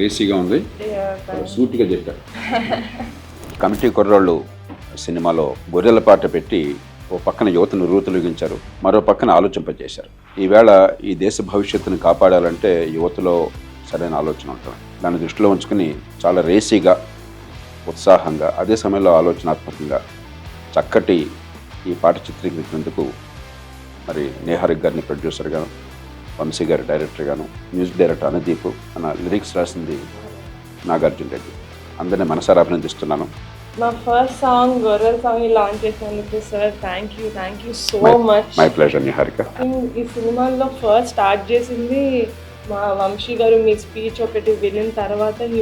రేసీగా ఉంది, సూటిగా చెప్పారు. కమిటీ కుర్రాళ్ళు సినిమాలో గొర్రెల పాట పెట్టి ఓ పక్కన యువతను రూతులొగించారు, మరో పక్కన ఆలోచింపజేశారు. ఈవేళ ఈ దేశ భవిష్యత్తును కాపాడాలంటే యువతలో సరైన ఆలోచన ఉంటుంది. దాన్ని దృష్టిలో ఉంచుకుని చాలా రేసీగా, ఉత్సాహంగా, అదే సమయంలో ఆలోచనాత్మకంగా చక్కటి ఈ పాట చిత్రీకరించినందుకు మరి నేహారిక్ గారిని ప్రొడ్యూసర్గాను, వంశీ గారి డైరెక్టర్గాను, మ్యూజిక్ డైరెక్టర్ అనుదీప్, మన లిరిక్స్ రాసింది నాగార్జున రెడ్డి, అందరినీ మనసారా అభినందిస్తున్నాను. మా ఫస్ట్ సాంగ్ గొర్రెల సాంగ్ లాంచ్ చేసినందుకు sir thank you so much. My pleasure Niharika. ఈ సినిమాలో ఫస్ట్ స్టార్ట్ చేసింది మా వంశీ గారు. మీ స్పీచ్ ఒకటి వినిన తర్వాత he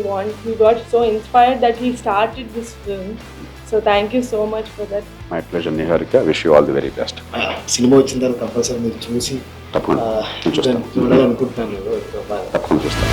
got so inspired that he started this film. So thank you so much for that. My pleasure Niharika. Wish you all the very best. Cinema వచ్చిన తర్వాత కంపల్సరీ మీరు చూసి తప్పకుండా చూడాలనుకుంటున్నాను. తప్పకుండా చూస్తాను.